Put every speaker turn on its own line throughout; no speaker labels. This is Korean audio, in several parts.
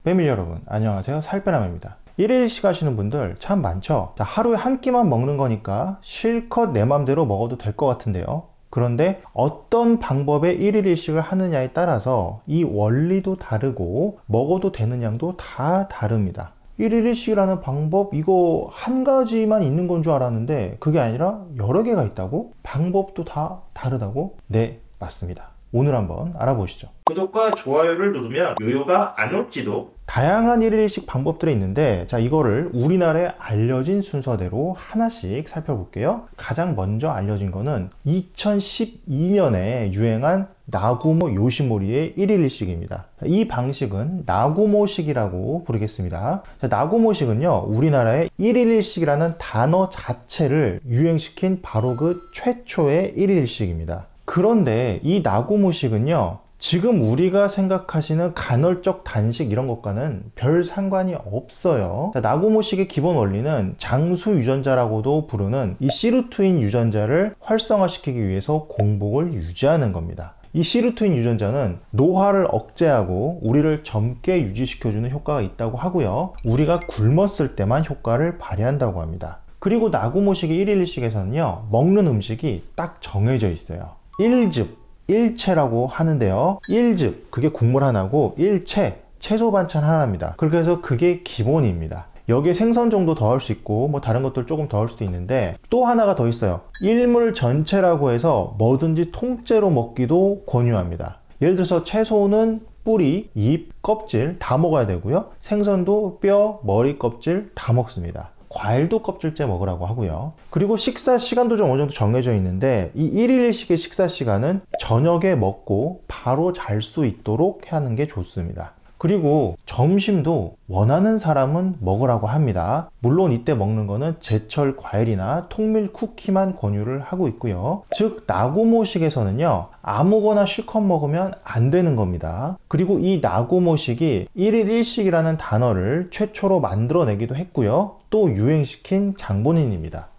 패밀리 여러분, 안녕하세요. 살빼남입니다. 일일식 하시는 분들 참 많죠? 자, 하루에 한 끼만 먹는 거니까 실컷 내 맘대로 먹어도 될 것 같은데요. 그런데 어떤 방법의 일일일식을 하느냐에 따라서 이 원리도 다르고 먹어도 되는 양도 다 다릅니다. 일일일식이라는 방법, 이거 한 가지만 있는 건 줄 알았는데 그게 아니라 여러 개가 있다고? 방법도 다 다르다고? 네, 맞습니다. 오늘 한번 알아보시죠. 구독과 좋아요를 누르면 요요가 안 올지도. 다양한 일일식 방법들이 있는데, 자, 이거를 우리나라에 알려진 순서대로 하나씩 살펴볼게요. 가장 먼저 알려진 거는 2012년에 유행한 나구모 요시모리의 일일식입니다. 이 방식은 나구모식이라고 부르겠습니다. 자, 나구모식은요, 우리나라의 일일식이라는 단어 자체를 유행시킨 바로 그 최초의 일일식입니다. 그런데 이 나구모식은요, 지금 우리가 생각하시는 간헐적 단식 이런 것과는 별 상관이 없어요. 나구모식의 기본 원리는 장수 유전자라고도 부르는 이 시루트윈 유전자를 활성화시키기 위해서 공복을 유지하는 겁니다. 이 시루트윈 유전자는 노화를 억제하고 우리를 젊게 유지시켜주는 효과가 있다고 하고요. 우리가 굶었을 때만 효과를 발휘한다고 합니다. 그리고 나구모식의 일일식에서는요, 먹는 음식이 딱 정해져 있어요. 일즙, 일채라고 하는데요. 일즙, 그게 국물 하나고, 일채, 채소 반찬 하나입니다. 그렇게 해서 그게 기본입니다. 여기에 생선 정도 더할 수 있고 뭐 다른 것들 조금 더할 수도 있는데, 또 하나가 더 있어요. 일물 전체라고 해서 뭐든지 통째로 먹기도 권유합니다. 예를 들어서 채소는 뿌리, 잎, 껍질 다 먹어야 되고요. 생선도 뼈, 머리, 껍질 다 먹습니다. 과일도 껍질째 먹으라고 하고요. 그리고 식사 시간도 좀 어느 정도 정해져 있는데, 이 1일식의 식사 시간은 저녁에 먹고 바로 잘 수 있도록 하는 게 좋습니다. 그리고 점심도 원하는 사람은 먹으라고 합니다. 물론 이때 먹는 거는 제철 과일이나 통밀 쿠키만 권유를 하고 있고요. 즉 나구모식에서는요, 아무거나 실컷 먹으면 안 되는 겁니다. 그리고 이 나구모식이 1일 1식이라는 단어를 최초로 만들어내기도 했고요. 또 유행시킨 장본인입니다.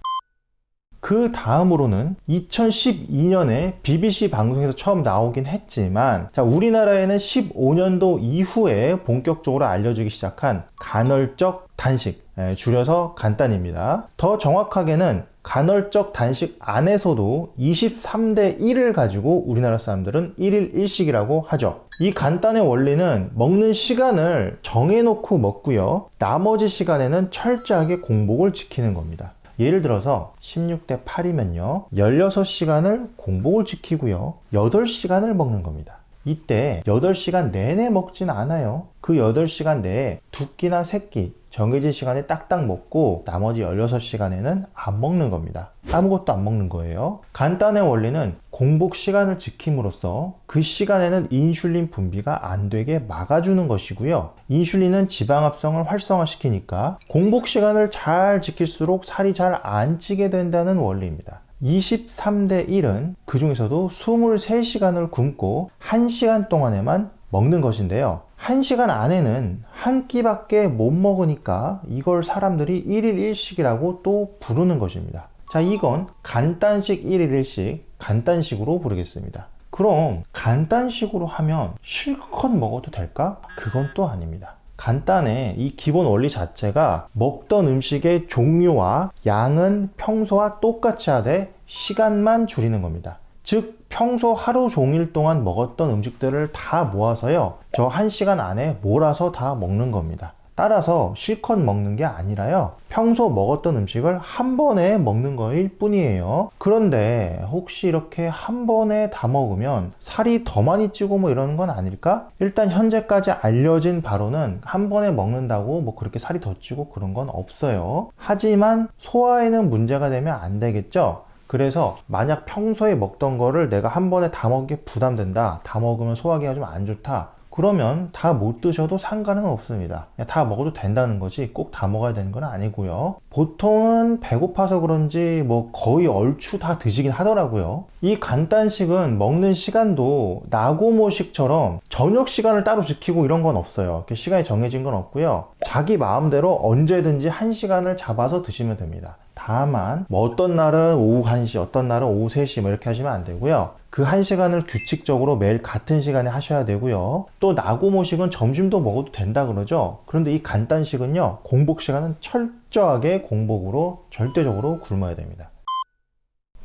그 다음으로는 2012년에 BBC 방송에서 처음 나오긴 했지만, 자, 우리나라에는 15년도 이후에 본격적으로 알려지기 시작한 간헐적 단식, 줄여서 간단입니다. 더 정확하게는 간헐적 단식 안에서도 23대 1을 가지고 우리나라 사람들은 1일 1식이라고 하죠. 이 간단의 원리는 먹는 시간을 정해놓고 먹고요. 나머지 시간에는 철저하게 공복을 지키는 겁니다. 예를 들어서 16대 8이면요, 16시간을 공복을 지키고요, 8시간을 먹는 겁니다. 이때 8시간 내내 먹진 않아요. 그 8시간 내에 2끼나 3끼 정해진 시간에 딱딱 먹고 나머지 16시간에는 안 먹는 겁니다. 아무것도 안 먹는 거예요. 간단의 원리는 공복 시간을 지킴으로써 그 시간에는 인슐린 분비가 안 되게 막아주는 것이고요. 인슐린은 지방합성을 활성화시키니까 공복 시간을 잘 지킬수록 살이 잘 안 찌게 된다는 원리입니다. 23대 1은 그 중에서도 23시간을 굶고 1시간 동안에만 먹는 것인데요. 1시간 안에는 한 끼밖에 못 먹으니까 이걸 사람들이 1일 1식이라고 또 부르는 것입니다. 자, 이건 간단식 1일 1식, 간단식으로 부르겠습니다. 그럼 간단식으로 하면 실컷 먹어도 될까? 그건 또 아닙니다. 간단의 이 기본 원리 자체가 먹던 음식의 종류와 양은 평소와 똑같이 하되 시간만 줄이는 겁니다. 즉 평소 하루 종일 동안 먹었던 음식들을 다 모아서요, 저 1시간 안에 몰아서 다 먹는 겁니다. 따라서 실컷 먹는 게 아니라요, 평소 먹었던 음식을 한 번에 먹는 거일 뿐이에요. 그런데 혹시 이렇게 한 번에 다 먹으면 살이 더 많이 찌고 뭐 이러는 건 아닐까? 일단 현재까지 알려진 바로는 한 번에 먹는다고 뭐 그렇게 살이 더 찌고 그런 건 없어요. 하지만 소화에는 문제가 되면 안 되겠죠? 그래서 만약 평소에 먹던 거를 내가 한 번에 다 먹기 부담된다, 다 먹으면 소화하기가 좀 안 좋다, 그러면 다 못 드셔도 상관은 없습니다. 그냥 다 먹어도 된다는 거지 꼭 다 먹어야 되는 건 아니고요. 보통은 배고파서 그런지 뭐 거의 얼추 다 드시긴 하더라고요. 이 간단식은 먹는 시간도 나구모식처럼 저녁 시간을 따로 지키고 이런 건 없어요. 이렇게 시간이 정해진 건 없고요. 자기 마음대로 언제든지 1시간을 잡아서 드시면 됩니다. 다만 뭐 어떤 날은 오후 1시, 어떤 날은 오후 3시 뭐 이렇게 하시면 안 되고요. 그 1시간을 규칙적으로 매일 같은 시간에 하셔야 되고요. 또 나고모식은 점심도 먹어도 된다 그러죠. 그런데 이 간단식은요, 공복 시간은 철저하게 공복으로 절대적으로 굶어야 됩니다.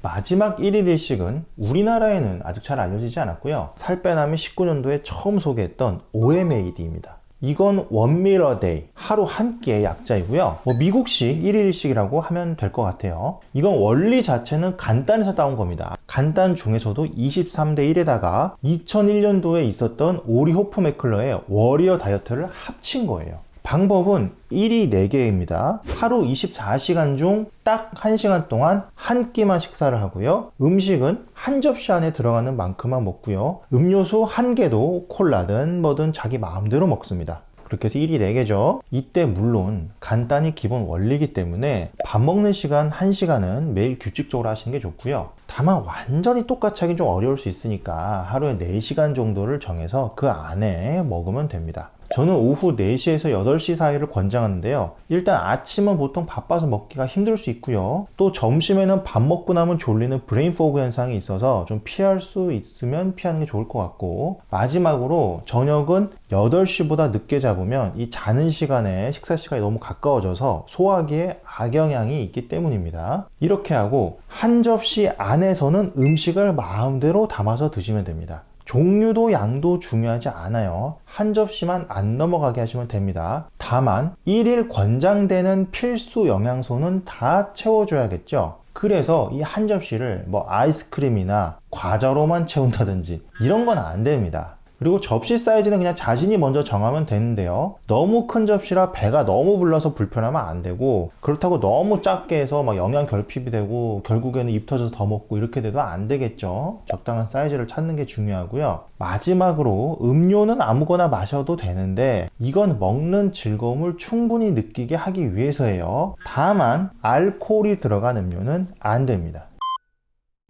마지막 1일 일식은 우리나라에는 아직 잘 알려지지 않았고요. 살 빼남이 19년도에 처음 소개했던 OMAD입니다. 이건 원밀 어 데이, 하루 한 끼의 약자이고요. 미국식 1일 일식이라고 하면 될 것 같아요. 이건 원리 자체는 간단에서 따온 겁니다. 간단 중에서도 23대 1에다가 2001년도에 있었던 오리 호프메클러의 워리어 다이어트를 합친 거예요. 방법은 1이 4개입니다. 하루 24시간 중 딱 1시간 동안 한 끼만 식사를 하고요. 음식은 한 접시 안에 들어가는 만큼만 먹고요. 음료수 한 개도 콜라든 뭐든 자기 마음대로 먹습니다. 그렇게 해서 1이 4개죠. 이때 물론 간단히 기본 원리이기 때문에 밥 먹는 시간 1시간은 매일 규칙적으로 하시는 게 좋고요. 다만 완전히 똑같이 하긴 좀 어려울 수 있으니까 하루에 4시간 정도를 정해서 그 안에 먹으면 됩니다. 저는 오후 4시에서 8시 사이를 권장하는데요. 일단 아침은 보통 바빠서 먹기가 힘들 수 있고요. 또 점심에는 밥 먹고 나면 졸리는 브레인 포그 현상이 있어서 좀 피할 수 있으면 피하는 게 좋을 것 같고, 마지막으로 저녁은 8시보다 늦게 잡으면 이 자는 시간에 식사 시간이 너무 가까워져서 소화기에 악영향이 있기 때문입니다. 이렇게 하고 한 접시 안에서는 음식을 마음대로 담아서 드시면 됩니다. 종류도 양도 중요하지 않아요. 한 접시만 안 넘어가게 하시면 됩니다. 다만 1일 권장되는 필수 영양소는 다 채워줘야겠죠. 그래서 이 한 접시를 뭐 아이스크림이나 과자로만 채운다든지 이런 건 안 됩니다. 그리고 접시 사이즈는 그냥 자신이 먼저 정하면 되는데요. 너무 큰 접시라 배가 너무 불러서 불편하면 안 되고, 그렇다고 너무 작게 해서 막 영양 결핍이 되고 결국에는 입 터져서 더 먹고 이렇게 돼도 안 되겠죠. 적당한 사이즈를 찾는 게 중요하고요. 마지막으로 음료는 아무거나 마셔도 되는데 이건 먹는 즐거움을 충분히 느끼게 하기 위해서예요. 다만 알코올이 들어간 음료는 안 됩니다.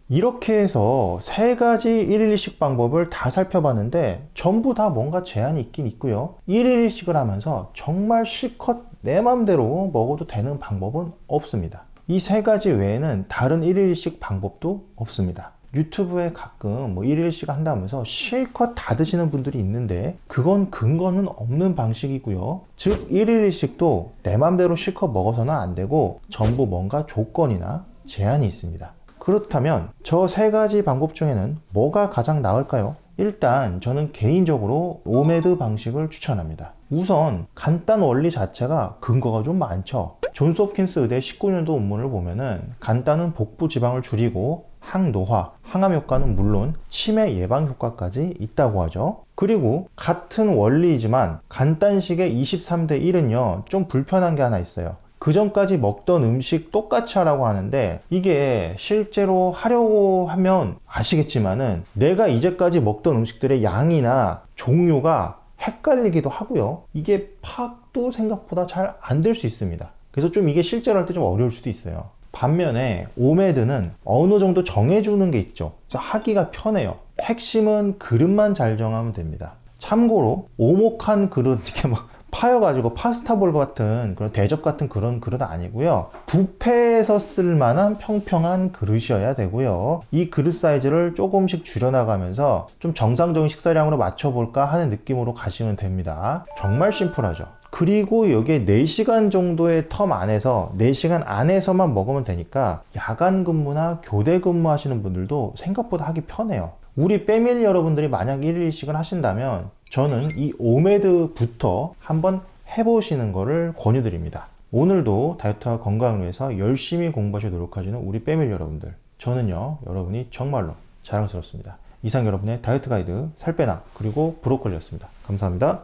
이렇게 해서 3가지 1일 일식 방법을 다 살펴봤는데 전부 다 뭔가 제한이 있긴 있고요. 1일 일식을 하면서 정말 실컷 내 맘대로 먹어도 되는 방법은 없습니다. 이 3가지 외에는 다른 1일 일식 방법도 없습니다. 유튜브에 가끔 뭐 1일 일식 한다면서 실컷 다 드시는 분들이 있는데 그건 근거는 없는 방식이고요. 즉 1일 일식도 내 맘대로 실컷 먹어서는 안 되고 전부 뭔가 조건이나 제한이 있습니다. 그렇다면 저 3가지 방법 중에는 뭐가 가장 나을까요? 일단 저는 개인적으로 오메드 방식을 추천합니다. 우선 간단 원리 자체가 근거가 좀 많죠. 존스 홉킨스 의대 19년도 논문을 보면은 간단은 복부 지방을 줄이고 항노화, 항암 효과는 물론 치매 예방 효과까지 있다고 하죠. 그리고 같은 원리이지만 간단식의 23대 1은요 좀 불편한 게 하나 있어요. 그 전까지 먹던 음식 똑같이 하라고 하는데 이게 실제로 하려고 하면 아시겠지만은 내가 이제까지 먹던 음식들의 양이나 종류가 헷갈리기도 하고요. 이게 파악도 생각보다 잘 안 될 수 있습니다. 그래서 좀 이게 실제로 할 때 좀 어려울 수도 있어요. 반면에 오메드는 어느 정도 정해주는 게 있죠. 하기가 편해요. 핵심은 그릇만 잘 정하면 됩니다. 참고로 오목한 그릇 이렇게 막 파여가지고 파스타볼 같은 그런 대접 같은 그런 그릇 아니고요. 뷔페에서 쓸만한 평평한 그릇이어야 되고요. 이 그릇 사이즈를 조금씩 줄여나가면서 좀 정상적인 식사량으로 맞춰볼까 하는 느낌으로 가시면 됩니다. 정말 심플하죠. 그리고 여기에 4시간 정도의 텀 안에서 4시간 안에서만 먹으면 되니까 야간 근무나 교대 근무 하시는 분들도 생각보다 하기 편해요. 우리 패밀리 여러분들이 만약 1일씩을 하신다면 저는 이 오메드부터 한번 해보시는 거를 권유드립니다. 오늘도 다이어트와 건강을 위해서 열심히 공부하시 노력하시는 우리 패밀리 여러분들, 저는요 여러분이 정말로 자랑스럽습니다. 이상 여러분의 다이어트 가이드 살빼남 그리고 브로콜리였습니다. 감사합니다.